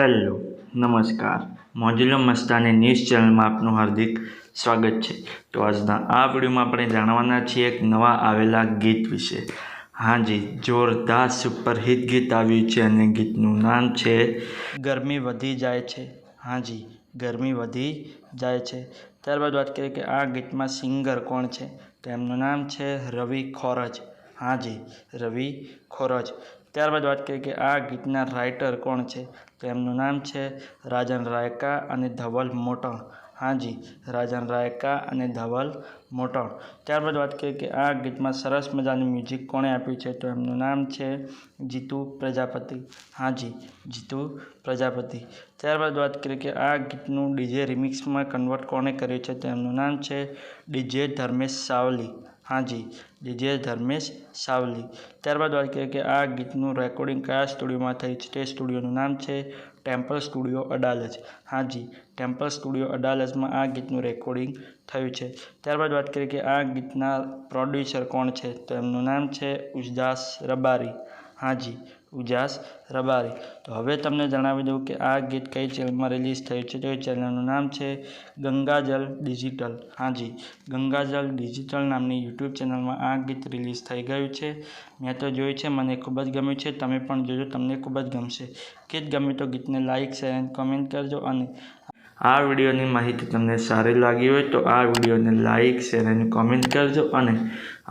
Hello નમસ્કાર મોજુલો Mastani news ચેનલમાં આપનું હાર્દિક સ્વાગત છે। તો આજના આ વિડીયોમાં આપણે જાણવાના છીએ એક નવા આવેલા ગીત વિશે। હાજી, જોરદાર સુપરહિટ ગીત આવ્યું છે અને ગીતનું નામ છે ગરમી વધી જાય છે। હાજી, ગરમી વધી જાય છે। ત્યારબાદ વાત કરીએ કે આ ગીતમાં સિંગર કોણ છે, તો એમનું નામ છે રવિ ખોરજ। હાજી, રવિ ખોરજ। ત્યારબાદ વાત કરીએ કે આ ગીતના રાઇટર કોણ છે, તો એમનું નામ છે રાજન રાયકા અને ધવલ મોટણ। હાજી, રાજન રાયકા અને ધવલ મોટણ। ત્યારબાદ વાત કરીએ કે આ ગીતમાં સરસ મજાનું મ્યુઝિક કોણે આપ્યું છે, તો એમનું નામ છે જીતુ પ્રજાપતિ। હાજી, જીતુ પ્રજાપતિ। ત્યારબાદ વાત કરીએ કે આ ગીતનું ડીજે રિમિક્સમાં કન્વર્ટ કોણે કર્યું છે, તો એમનું નામ છે ડીજે ધર્મેશ સાવલી। હાજી, ડીજે ધર્મેશ સાવલી। ત્યારબાદ વાત કરીએ કે આ ગીતનું રેકોર્ડિંગ કયા સ્ટુડિયોમાં થયું છે, તે સ્ટુડિયોનું નામ છે ટેમ્પલ સ્ટુડિયો અડાલજ। હાજી, ટેમ્પલ સ્ટુડિયો અડાલજમાં આ ગીતનું રેકોર્ડિંગ થયું છે। ત્યારબાદ વાત કરીએ કે આ ગીતના પ્રોડ્યુસર કોણ છે, તો એમનું નામ છે ઉજાસ રબારી। હાજી, ઉજાસ રબારી। તો હવે તમને જણાવી દઉં કે આ ગીત કઈ ચેનલમાં રિલીઝ થયું છે, તો એ ચેનલનું નામ છે ગંગાજલ ડિજિટલ। હાજી, ગંગાજલ ડિજિટલ નામની યુટ્યુબ ચેનલમાં આ ગીત રિલીઝ થઈ ગયું છે। મેં તો જોયું છે, મને ખૂબ જ ગમ્યું છે, તમે પણ જોજો, તમને ખૂબ જ ગમશે। ગીત ગમ્યું તો ગીતને લાઇક શેર અને કોમેન્ટ કરજો અને આ વિડીયોની માહિતી તમને સારી લાગી હોય તો આ વિડીયોને લાઇક શેર અને કોમેન્ટ કરજો અને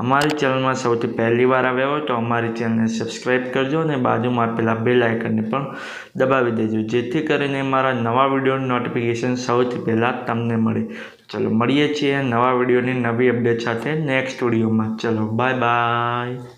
અમારી ચેનલમાં સૌથી પહેલી વાર આવ્યા હોય તો અમારી ચેનલને સબસ્ક્રાઈબ કરજો અને બાજુમાં આપેલા બેલ આઇકનને પણ દબાવી દેજો, જેથી કરીને મારા નવા વિડીયોની નોટિફિકેશન સૌથી પહેલાં તમને મળે। ચલો મળીએ છીએ નવા વિડીયોની નવી અપડેટ સાથે નેક્સ્ટ વિડીયોમાં। ચલો બાય બાય।